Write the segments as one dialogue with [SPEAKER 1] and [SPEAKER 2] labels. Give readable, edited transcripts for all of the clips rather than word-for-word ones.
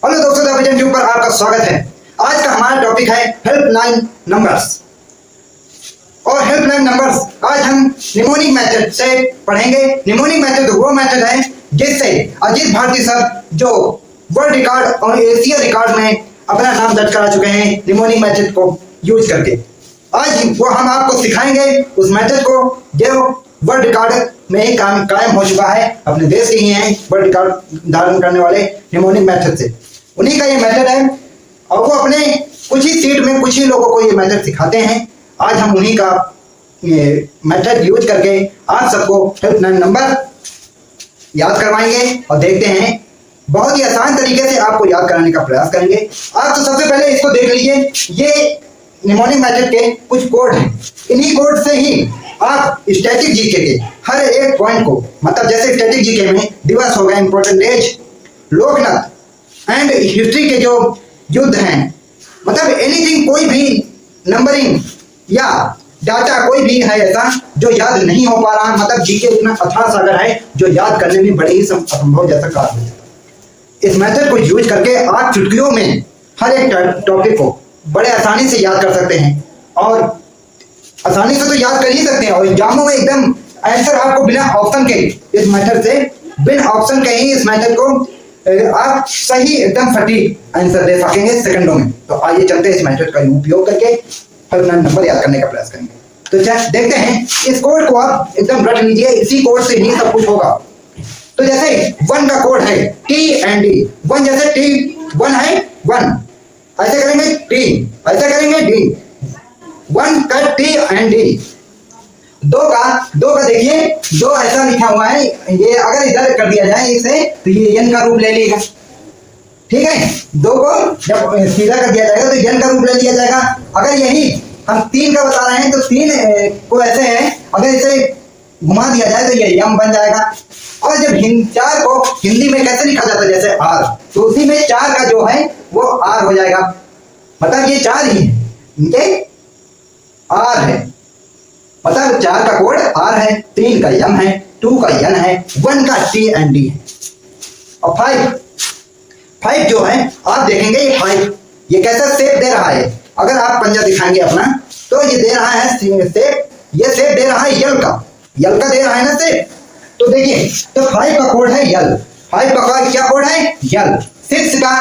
[SPEAKER 1] Hello दोस्तों, the vision tube पर आपका स्वागत है। आज का हमारा टॉपिक है हेल्पलाइन नंबर्स। और हेल्पलाइन नंबर्स आज हम निमोनिक मेथड से पढ़ेंगे। निमोनिक मेथड वो मेथड है जिससे अजीत भारती सर जो वर्ल्ड रिकॉर्ड और एशिया रिकॉर्ड में अपना नाम दर्ज करा चुके हैं निमोनिक मेथड को यूज करके, आज वो हम आपको सिखाएंगे उस मेथड को जो वर्ल्ड रिकॉर्ड में ही कायम हो चुका है। अपने देश के ही हैं वर्ल्ड रिकॉर्ड धारण करने वाले निमोनिक मेथड से, उन्हीं का ये मेथड है। और वो अपने कुछ ही सीट में कुछ ही लोगों को ये मेथड सिखाते हैं। आज हम उन्हीं का मेथड यूज करके आप सबको हेल्पलाइन नंबर याद करवाएंगे और देखते हैं, बहुत ही आसान तरीके से आपको याद कराने का प्रयास करेंगे। आप तो सबसे पहले इसको देख लीजिए, ये निमोनिक मेथड के कुछ कोड हैं। इन्हीं कोड से ही आप स्टैटिक जीके के हर एक पॉइंट को, मतलब जैसे स्टैटिक जीके में दिवस हो गए, important days, Loknath and history के जो युद्ध हैं, मतलब एनीथिंग, कोई भी नंबरिंग या डाटा कोई भी है ऐसा जो याद नहीं हो पा रहा, मतलब जीके इतना अथाह सागर है जो याद करने में बड़े ही असंभव जैसा कार्य हो जाता है। इस मेथड को यूज करके आप चुटकियों में हर एक टॉपिक को बड़े आसानी से याद कर सकते हैं। और आसानी से तो याद कर ही सकते हैं, और एग्जामों में एकदम आंसर आपको बिना ऑप्शन के, इस मेथड से बिना ऑप्शन के ही इस मेथड को आप सही एकदम सटीक आंसर दे सकेंगे सेकंडों में। तो आइए चलते हैं इस मेथड का उपयोग करके हेल्पलाइन नंबर याद करने का प्रयास करेंगे। तो देखते हैं, इस कोड को आप एकदम रट लीजिए, इसी कोड से ही सब कुछ होगा। तो जैसे 1 का कोड है टी एंड डी, 1 जैसे टी 1 है 1, ऐसे करेंगे टी, ऐसे करेंगे डी, 1 का टी एंड डी। 2 का देखिए, 2 ऐसा लिखा हुआ है, ये अगर इधर कर दिया जाए इसे तो ये एन का रूप ले लेगा, ठीक है। 2 को जब सीधा कर दिया जाएगा तो एन का रूप ले लिया जाएगा। अगर यही हम 3 का बता रहे हैं तो 3 को ऐसे है, अगर इसे घुमा दिया जाए तो ये यम बन जाएगा। और जब 4 को हिंदी में कैसे लिखा जाता है, जैसे आर, तो उसी में 4 का जो है वो आर हो जाएगा, मतलब ये 4 ही है, इनके आर है, मतलब 4 का कोड आर है, 3 का यम है, 2 का यन है, 1 का टी एंड डी है। और 5 जो है आप देखेंगे, ये 5 ये कैसा शेप दे रहा है। अगर आप पंजा दिखाएंगे अपना तो ये दे रहा है शेप, ये शेप दे रहा है यल का दे रहा है ना शेप। तो देखिए, तो 5 का कोड है यल, 5 का क्या कोड है यल। 6 का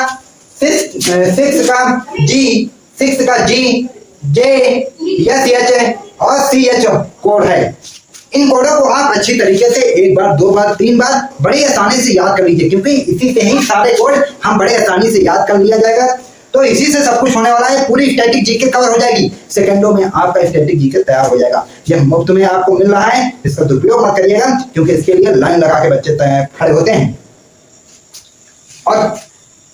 [SPEAKER 1] जी, 6 का जी, जे, एस एच और सी एच कोड है। इन कोडों को आप अच्छी तरीके से 1 बार 2 बार 3 बार बड़ी आसानी से याद कर लीजिए, क्योंकि इसी से ही सारे कोड हम बड़े आसानी से याद कर लिया जाएगा। तो इसी से सब कुछ होने वाला है, पूरी स्टैटिक जीके कवर हो जाएगी, सेकंडों में आपका स्टैटिक जीके तैयार हो जाएगा। ये मुफ्त में आपको मिल रहा है, इसका दुरुपयोग मत करिएगा, क्योंकि इसके लिए लाइन लगा के बच्चे खड़े होते हैं। और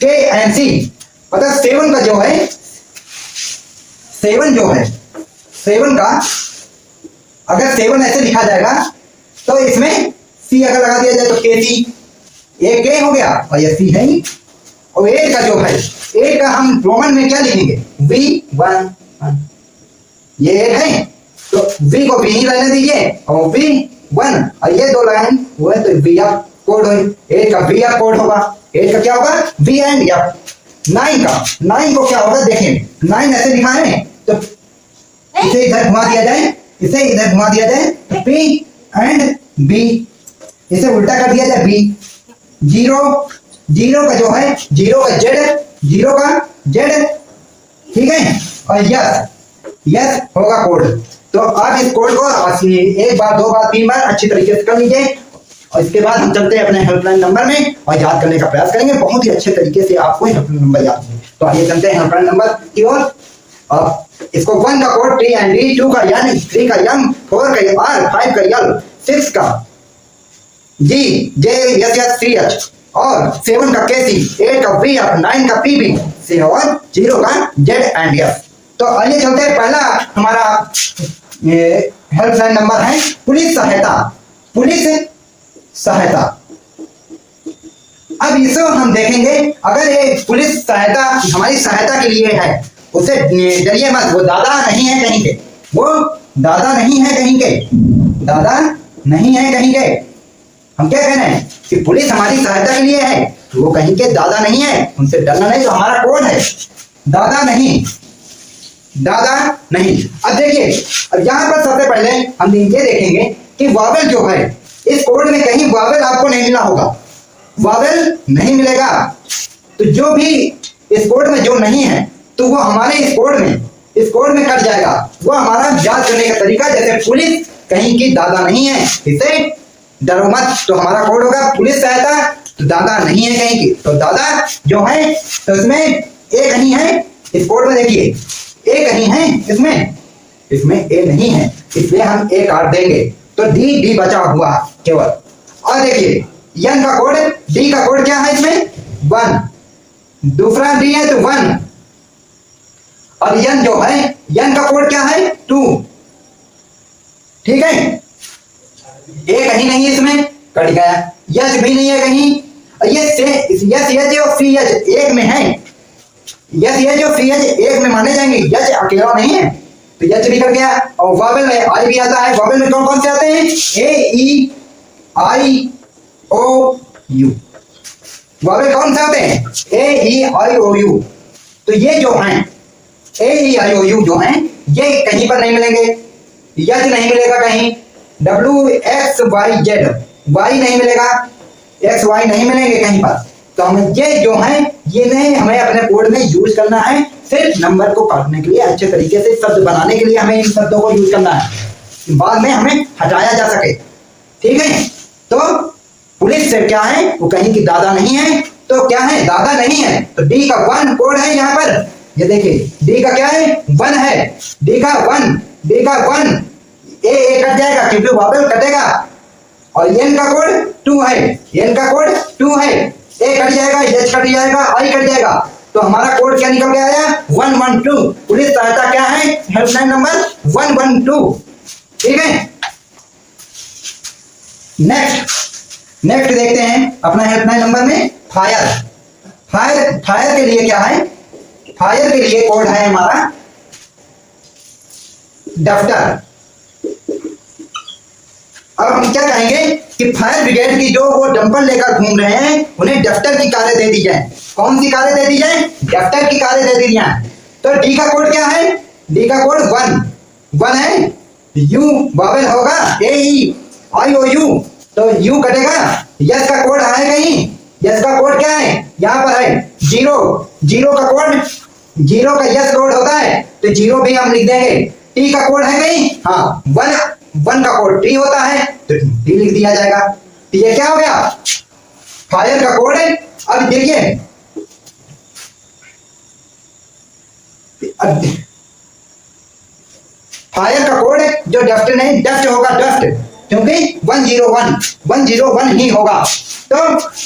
[SPEAKER 1] के एन सी, मतलब 7 का जो है, 7 का अगर 7 ऐसे लिखा जाएगा तो इसमें सी अगर लगा दिया जाए तो के सी, ये के हो गया और ये सी है ही। और 8 का जो है, 8 का हम रोमन में क्या लिखेंगे, V1, ये 8 है तो V को V ही रहने दीजिए, और V1 और ये 2 लाइन वो है तो V अप कोड हो, 8 का V अप कोड होगा, 8 का क्या होगा V एंड अप। 9 को क्या होगा, देखें 9 ऐसे लिखा है तो इसे इधर घुमा दिया जाए, इसे इधर घुमा दिया जाए तो P एंड B, इसे उल्टा कर दिया जाए B। 0 का जो है, 0 का Z, ठीक है। और यस होगा कोड। तो आप इस कोड को 1 बार 2 बार 3 बार अच्छी तरीके से कर लीजिए। और इसके बाद हम चलते हैं अपने हेल्पलाइन नंबर में और याद करने का प्रयास करेंगे, बहुत ही अच्छे तरीके से आपको हेल्पलाइन नंबर याद है। तो आइए चलते हैं हेल्पलाइन नंबर की ओर। इसको 1 का कोड टी एंड डी, 2 का यन, 3 का यम, 4 का आर, 5 का यल, 6 का जी, जे, एस एच, सी एच और 7 का के सी, 8 का वी अप, 9 का पी बी और 0 का जेड एंड एफ। तो आइए चलते हैं, पहला हमारा हेल्पलाइन नंबर है पुलिस सहायता। अब इसे हम देखेंगे, अगर ये पुलिस सहायता हमारी सहायता के लिए है, उसे डरिए मत, वो दादा नहीं है कहीं के, हम क्या कह रहे हैं कि पुलिस हमारी सहायता के लिए है, तो वो कहीं के दादा नहीं है, उनसे डरना नहीं। तो हमारा कोड है दादा नहीं, दादा नहीं। अब देखिए, अब यहाँ पर सबसे पहले हम ये देखेंगे कि वावेल जो है इस कोड में कहीं वावेल आपको नहीं मिला होगा, वावेल नहीं मिलेगा। तो जो भी इस कोड में जो नहीं है तो वो हमारे इस कोड में कट जाएगा। वो हमारा जांच करने का तरीका, जैसे पुलिस कहीं की दादा नहीं है, इसे डरो मत। तो हमारा कोड होगा पुलिस सहायता, तो दादा नहीं है कहीं की। तो दादा जो है तो इसमें ए कहीं है, इस कोड में देखिए ए कहीं है, इसमें ए नहीं है, इसलिए हम ए काट देंगे। तो डी बचा हुआ केवल। और देखिए एन का कोड, डी का कोड क्या है इसमें 1, दूसरा डी है तो 1। और एन जो है, एन का कोड क्या है 2। ठीक है, ए कहीं नहीं है, इसमें कट गया। यच भी नहीं है कहीं, यस एच और सी एच एक में है, यस एच और सी एच एक में माने जाएंगे, यच अकेला नहीं है, तो यच भी कट गया। और वावेल में आई भी आता है। वावेल में कौन कौन से आते हैं, ए ई आई ओ यू। वावेल कौन से आते हैं, ए ई आई ओ यू। तो ये जो हैं ए ई आई ओ यू जो हैं ये कहीं पर नहीं मिलेंगे, यच नहीं मिलेगा कहीं, W X Y Z Y नहीं मिलेगा, एक्स वाई नहीं मिलेंगे कहीं पर। तो हमें ये जो है ये नहीं, हमें अपने कोड में यूज करना है सिर्फ नंबर को काटने के लिए, अच्छे तरीके से शब्द बनाने के लिए हमें इन शब्दों को यूज करना है, बाद में हमें हटाया जा सके। ठीक है, तो पुलिस से क्या है, वो कहीं की दादा नहीं है, तो क्या है दादा नहीं है। तो डी का 1 कोड है यहाँ पर, ये देखिए डी का क्या है 1 है, डी का 1 ए कट जाएगा क्योंकि वावेल कटेगा। और एन का कोड 2 है, एन का कोड 2 है, ए कट जाएगा, एच कट जाएगा, आई कट जाएगा। तो हमारा कोड क्या निकल के आया 112। पुलिस सहायता क्या है, हेल्पलाइन नंबर 112। ठीक है, नेक्स्ट देखते हैं अपना हेल्पलाइन नंबर में फायर के लिए क्या है, फायर के लिए कोड है हमारा डफ्टर। अब हम क्या कहेंगे कि फायर ब्रिगेड की जो वो डंपर लेकर घूम रहे हैं उन्हें डफ्टर की कारें दे दी जाए। कौन सी कारें दे दी जाए, डफ्टर की कारें दे दी जाए। तो डी का कोड क्या है, डी का कोड 1 है, यू वावेल होगा, ए ई आई ओ यू, तो यू कटेगा। यस का कोड है कहीं, यस का कोड क्या है, यहाँ पर है 0 का कोड, 0 का यस कोड होता है तो 0 भी हम लिख देंगे। टी का कोड है कहीं, हाँ 1 का कोड टी होता है तो टी लिख दिया जाएगा। तो ये क्या हो गया, फायर का कोड है। अब देखिए फायर का कोड है जो डस्ट नहीं, डस्ट होगा डस्ट, क्योंकि 101 ही होगा। तो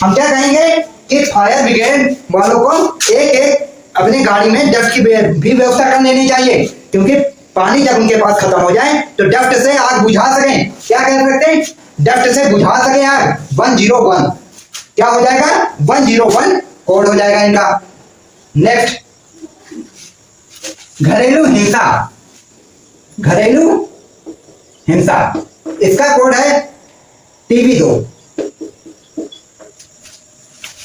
[SPEAKER 1] हम क्या कहेंगे कि फायर ब्रिगेड वालों को एक अपनी गाड़ी में डस्ट की भी व्यवस्था कर लेनी चाहिए, क्योंकि पानी जब उनके पास खत्म हो जाए तो डस्ट से आग बुझा सकें। क्या कह सकते हैं, डस्ट से बुझा सके आग। 101 क्या हो जाएगा, 101 कोड हो जाएगा इनका। नेक्स्ट घरेलू हिंसा, इसका कोड है TB2।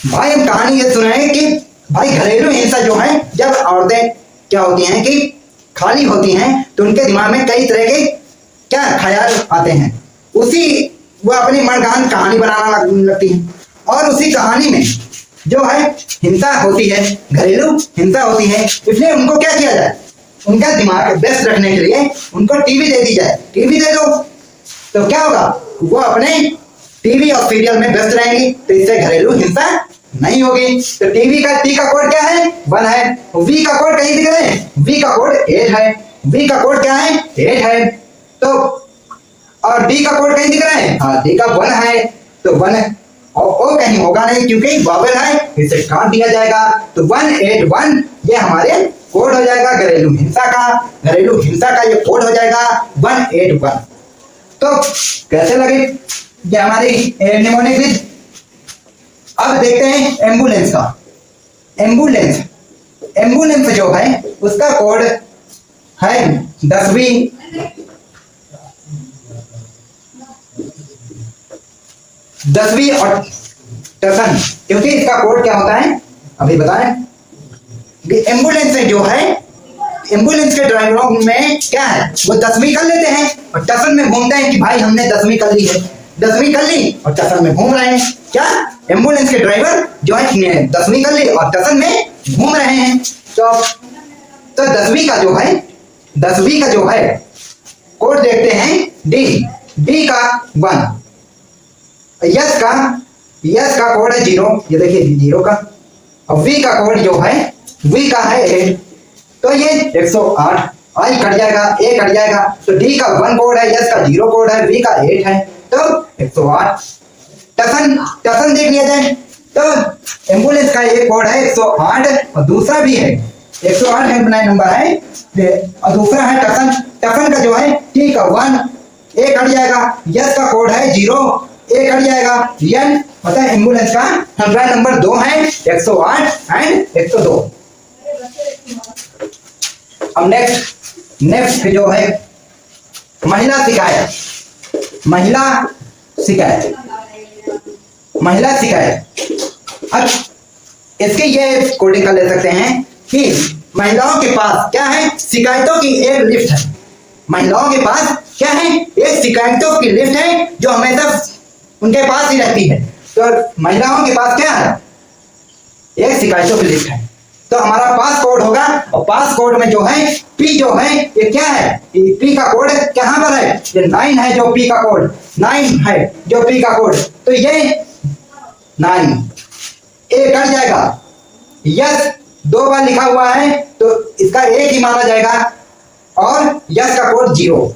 [SPEAKER 1] भाई हम कहानी ये सुने हैं कि भाई घरेलू हिंसा जो है, जब औरतें क्या होती हैं कि खाली होती हैं तो उनके दिमाग में कई तरह के क्या ख्याल आते हैं, उसी वो अपनी मनगढ़ंत कहानी बनाना लगती हैं। और उसी कहानी में जो है हिंसा होती है, घरेलू हिंसा होती है, इसलिए उनको क्या किया जाए, उनका दिमाग व्यस्त रखने के लिए उनको टीवी दे दी जाए। टीवी दे दो तो क्या होगा, वो अपने टीवी और सीरियल में व्यस्त रहेंगी, तो इससे घरेलू हिंसा नहीं होगी। तो टीवी का टी का कोड क्या है 1 है, वी का कोड कहीं दिख रहे हैं, वी का कोड 8 है, वी का कोड क्या है 8 है। तो और डी का कोड कहीं दिख रहा है, हाँ डी का 1 है, तो 1 है। और ओ कहीं होगा नहीं क्योंकि वावेल है, इसे काट दिया जाएगा। तो 181 ये हमारे कोड हो जाएगा घरेलू हिंसा का ये कोड हो जाएगा 181। तो कैसे लगे ये हमारी निमोनिक विद। अब देखते हैं एम्बुलेंस का। एम्बुलेंस जो है उसका कोड है 10वीं और टसन, क्योंकि इसका कोड क्या होता है अभी बताएं। एम्बुलेंस जो है, एम्बुलेंस के ड्राइवरों में क्या है, वो 10वीं कर लेते हैं और टसन में घूमते हैं कि भाई हमने 10वीं कर ली है, 10वीं कर ली और टसन में घूम रहे हैं। क्या एम्बुलेंस के ड्राइवर जो है 10वीं कर ली और टसन में घूम रहे हैं। तो 10वीं का जो है, 10वीं का जो है कोड देखते हैं डी का 1, यस का कोड है 0, ये देखिए 0 का, और वी का कोड जो है वी का है 8, तो ये 108, आई कट जाएगा, ए कट जाएगा, तो डी का 1 कोड है, यस का 0 कोड है, वी का 8 है, तो 108। टसन देख लिया जाए तो एम्बुलेंस का एक कोड है 108 और दूसरा भी है 108 हेल्पलाइन नंबर है, और दूसरा है टसन का जो है टी का 1, ए कट जाएगा, यस का कोड है 0, ए कट जाएगा, एन मतलब एम्बुलेंस का हेल्पलाइन नंबर 2 है 108 एंड 102। अब नेक्स्ट जो है महिला शिकायत। अब इसके ये कोडिंग कर ले सकते हैं कि महिलाओं के पास क्या है, शिकायतों की एक लिस्ट है। महिलाओं के पास क्या है, एक शिकायतों की लिस्ट है जो हमेशा उनके पास ही रहती है। तो महिलाओं के पास क्या है, एक शिकायतों की लिस्ट है। तो हमारा पास कोड होगा, और पास कोड में जो है पी जो है ये क्या है, पी का कोड कहां पर है, ये 9 है जो पी का कोड 9 है जो पी का कोड, तो ये 9, ए कट जाएगा, यस 2 बार लिखा हुआ है तो इसका एक ही माना जाएगा, और यस का कोड 0।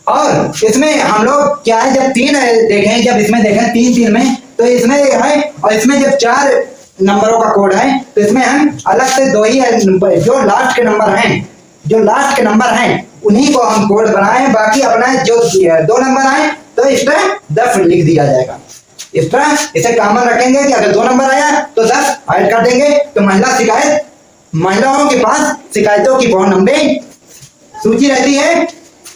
[SPEAKER 1] और इसमें हम लोग क्या है, जब 3 देखें, जब इसमें देखें 3 में, तो इसमें है, और इसमें जब 4 नंबरों का कोड है तो इसमें हम अलग से 2 ही है, जो लास्ट के नंबर हैं उन्हीं को हम कोड बनाए, बाकी अपना जो 2 नंबर आए तो इस तरह 10 लिख दिया जाएगा। इस तरह इसे कॉमन रखेंगे कि अगर 2 नंबर आया तो 10 ऐड कर देंगे। तो महिलाओं के पास शिकायतों की बहुत लंबी सूची रहती है,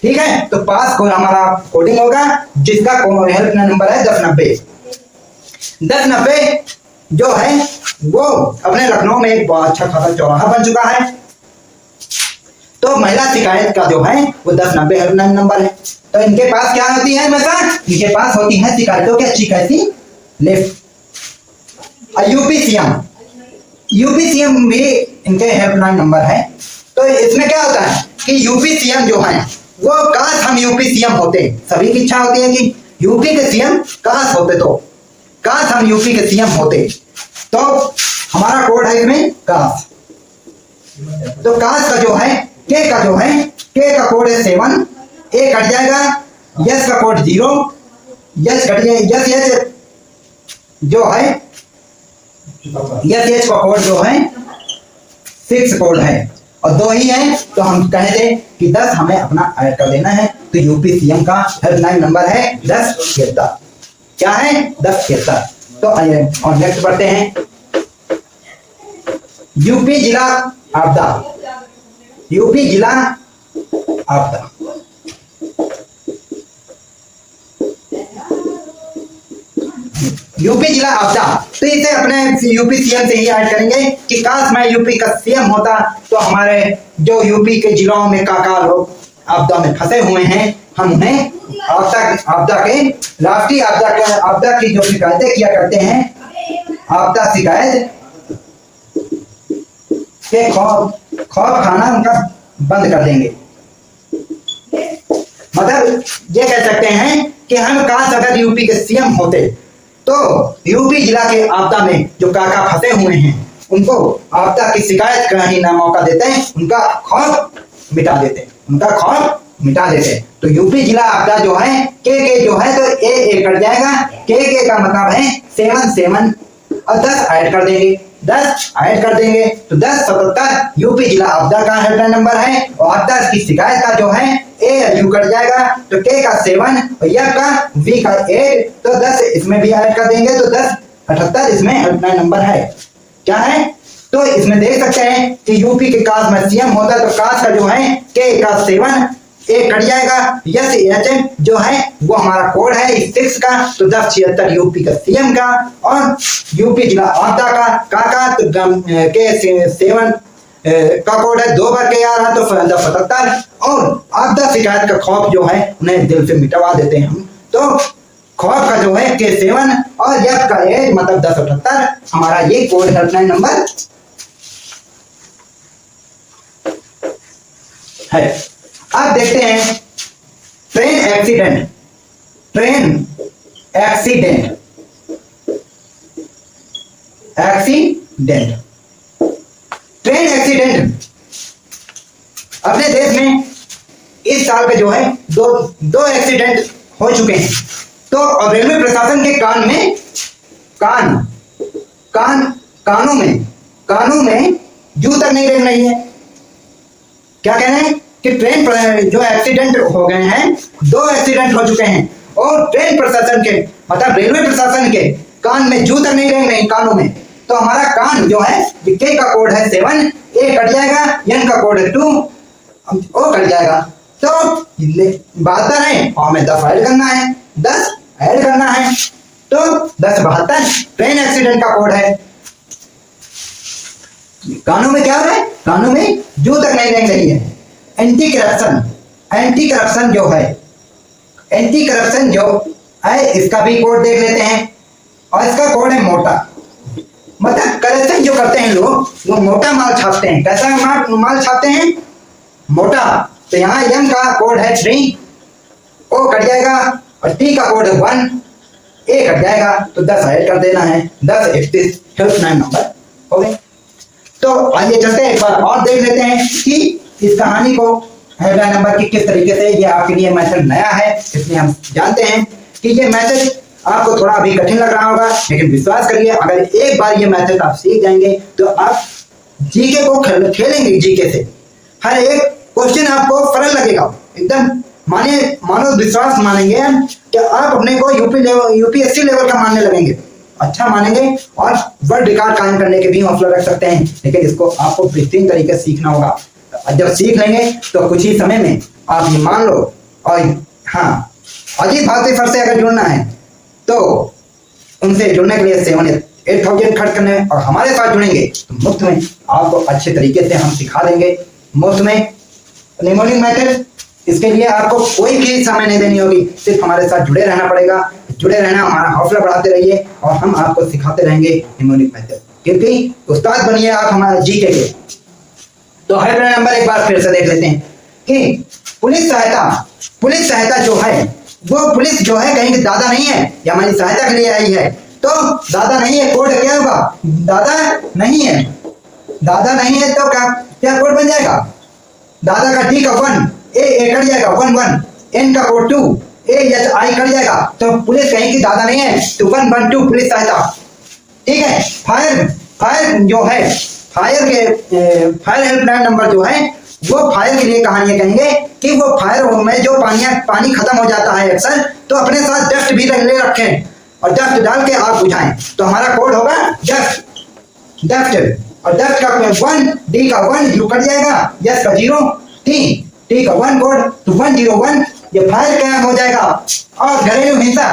[SPEAKER 1] ठीक है। तो पास कोड हमारा कोडिंग होगा जिसका हेल्पलाइन नंबर है 1090 जो है वो अपने लखनऊ में एक बहुत अच्छा खासा चौराहा बन चुका है। तो महिला शिकायत का जो है वो 1090 हेल्पलाइन नंबर है। तो इनके पास क्या होती है, इनके पास होती है शिकायतों की अच्छी खासी लिस्ट। यूपीसीएम भी इनके हेल्पलाइन नंबर है। तो इसमें क्या होता है कि यूपीसीएम जो है वो काश हम यूपीसीएम होते, सभी की इच्छा होती है कि यूपी के सीएम काश होते, तो काश हम यूपी के सीएम होते। तो हमारा कोड है इसमें काश। तो काश का जो है के का कोड है 7, ए कट जाएगा, यस का कोड 0, यस कट जाएगा, यस जो है यस का कोड जो है 6 कोड है और 2 ही है। तो हम कहे थे कि 10 हमें अपना ऐड कर देना है। तो यूपी सीएम का हेल्पलाइन नंबर है 1073। क्या है 1073। तो आइए और नेक्स्ट बढ़ते हैं। यूपी जिला आपदा। यूपी जिला आपदा तो इसे अपने यूपी सीएम से ही ऐड करेंगे कि काश मैं यूपी का सीएम होता तो हमारे जो यूपी के जिलों में काका लोग आपदा में फंसे हुए हैं, हम उन्हें आपदा के राष्ट्रीय आपदा की जो शिकायतें किया करते हैं, आपदा शिकायत के खौफ खाना उनका बंद कर देंगे। मतलब ये कह सकते हैं कि हम काश अगर यूपी के सीएम होते तो यूपी जिला के आपदा में जो काका फंसे हुए हैं उनको आपदा की शिकायत का ही ना मौका देते हैं, उनका खौफ मिटा देते। तो यूपी जिला आपदा जो है के जो है तो ए कट जाएगा, के का मतलब है 7 और 10 ऐड कर देंगे। तो 1077 यूपी जिला आपदा का हेल्पलाइन नंबर है। और आपदा की शिकायत का जो है ए यू कट जाएगा, तो के का 7 और यफ का वी का 8, तो 10 इसमें भी ऐड कर देंगे। तो 1078 इसमें हेल्पलाइन नंबर है। क्या है, तो इसमें देख सकते हैं कि यूपी के काश में सीएम होता तो काश का जो है के का 7 ए कट जाएगा, यस एच जो है वो हमारा कोड है 6 का, तो 1076 यूपी का सीएम का, और यूपी जिला आपदा का तो के 7 का कोड है 2 बार के आ रहा, तो 77, और आपदा शिकायत का खौफ जो है उन्हें दिल से मिटवा देते हैं हम। तो खौफ का जो है के 7 और यस का एज मतलब 1078 हमारा ये कोड हेल्पलाइन नंबर है। अब देखते हैं ट्रेन एक्सीडेंट। ट्रेन एक्सीडेंट अपने देश में इस साल के जो है दो एक्सीडेंट हो चुके हैं। तो अब रेलवे प्रशासन के कानों में जू तक नहीं रेंग रही है। क्या कह रहे हैं कि ट्रेन पर जो एक्सीडेंट हो गए हैं, 2 एक्सीडेंट हो चुके हैं, और ट्रेन प्रशासन के मतलब रेलवे प्रशासन के कान में जू तक नहीं रेंग रही कानों में। तो हमारा कान जो है के का कोड है 7, ए कट जाएगा, एन का कोड है 2, ओ कट जाएगा। तो 72 है और हमें 10 ऐड करना है, 10 ऐड करना है, तो 1072 ट्रेन एक्सीडेंट का कोड है। कानों में क्या हो रहा है? कानों में जू तक नहीं रेंग रही है। एंटी करप्शन जो है इसका भी कोड देख लेते हैं, और इसका कोड है मोटा। मतलब करेक्शन जो करते हैं लोग वो मोटा माल छापते हैं। कैसा माल छापते हैं? मोटा। तो यहाँ एम का कोड है 3, ओ कट जाएगा, और टी का कोड है 1, ए कट जाएगा, तो 10 ऐड कर देना है, 1031 हेल्पलाइन नंबर हो गए। तो आइए चलते हैं एक बार और देख लेते हैं कि इस कहानी को हेल्पलाइन नंबर की किस तरीके से, ये आपके लिए मैथड नया है इसलिए हम जानते हैं कि ये मैथड आपको थोड़ा अभी कठिन लग रहा होगा, लेकिन विश्वास करिए अगर एक बार ये मैथड आप सीख जाएंगे तो आप जीके को खेलेंगे। जीके से हर एक क्वेश्चन आपको सरल लगेगा एकदम। मानो विश्वास मानेंगे कि आप अपने को यूपीएससी लेवल का मानने लगेंगे, अच्छा मानेंगे, और वर्ल्ड रिकॉर्ड कायम करने के भी हौसला रख सकते हैं। लेकिन इसको आपको बेहतरीन तरीके से सीखना होगा। जब सीख लेंगे तो कुछ ही समय में आप ये मान लो। और हाँ, अजीत भारती फर्स्ट से अगर जुड़ना है तो उनसे जुड़ने के लिए 7-8,000 खर्च करने, और हमारे साथ जुड़ेंगे तो मुफ्त में आपको अच्छे तरीके से हम सिखा देंगे, मुफ्त में निमोनिक मेथड। इसके लिए आपको कोई भी समय नहीं देनी होगी, सिर्फ हमारे साथ जुड़े रहना पड़ेगा। जुड़े रहना, हमारा हौसला बढ़ाते रहिए और हम आपको सिखाते रहेंगे निमोनिक मेथड, क्योंकि उस्ताद बनिए आप हमारे जीके के। तो हेल्पलाइन नंबर एक बार फिर से देख लेते हैं कि पुलिस सहायता जो है वो पुलिस जो है कहीं दादा नहीं है, या हमारी सहायता के लिए आई है। तो दादा नहीं है, कोड क्या होगा? दादा नहीं है तो क्या कोड बन जाएगा? दादा का डी का 1, ए कट जाएगा 1, एन का कोड 2, एच आई कट जाएगा, तो पुलिस कहीं की दादा नहीं है, तो 112 पुलिस सहायता। ठीक है। फायर जो है फायर हेल्पलाइन नंबर जो है वो फायर के लिए कहानियां कहेंगे कि वो फायर में जो पानी खत्म हो जाता है अक्सर, तो अपने साथ डस्ट भी ले रखें और डस्ट डाल के आग बुझाएं। तो हमारा कोड होगा डस्ट, और डस्ट का 1, डी का 1, यू कट जाएगा, यस का 0, टी का 1 कोड, तो 101 ये फायर क्या हो जाएगा। और घरेलू हिंसा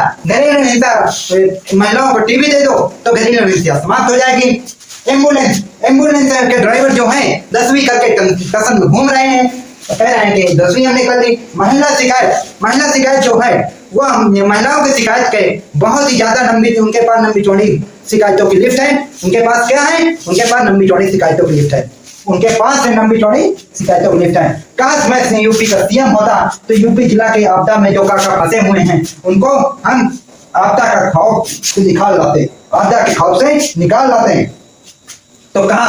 [SPEAKER 1] महिलाओं को टीवी दे दो तो घरेलू हिंसा समाप्त हो जाएगी। एम्बुलेंस के ड्राइवर जो हैं 10वीं करके कसम में घूम रहे हैं, तो कह रहे हैं कि 10वीं हमने कर ली। महिला शिकायत जो है वो महिलाओं की शिकायत के बहुत ही ज्यादा उनके पास लंबी चौड़ी शिकायतों की लिस्ट है। उनके पास क्या है? उनके पास लंबी चौड़ी शिकायतों की लिस्ट है। काश मैं यूपी का सीएम होता तो यूपी जिला के आपदा में जो काका फंसे हुए हैं उनको हम आपदा का खौफ से निकाल लाते हैं। तो का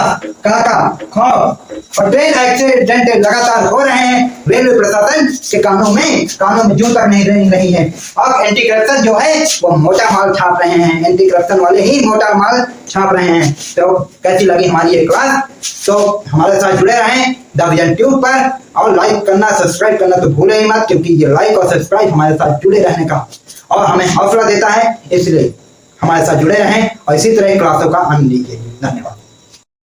[SPEAKER 1] खौफ और ट्रेन एक्सीडेंट लगातार हो रहे हैं। रेलवे प्रशासन के कानों में जू तक नहीं रेंग रही है। अब एंटी करप्शन जो है वो मोटा माल छाप रहे हैं, एंटी करप्शन वाले ही मोटा माल छाप रहे हैं। तो कैसी लगी हमारी ये क्लास? तो हमारे साथ जुड़े रहें द विजन ट्यूब पर, और लाइक करना सब्सक्राइब करना तो भूले ही मत, क्योंकि ये लाइक और सब्सक्राइब हमारे साथ जुड़े रहने का और हमें हौसला देता है। इसलिए हमारे साथ जुड़े रहें और इसी तरह क्लासों का आनंद लीजिए। धन्यवाद।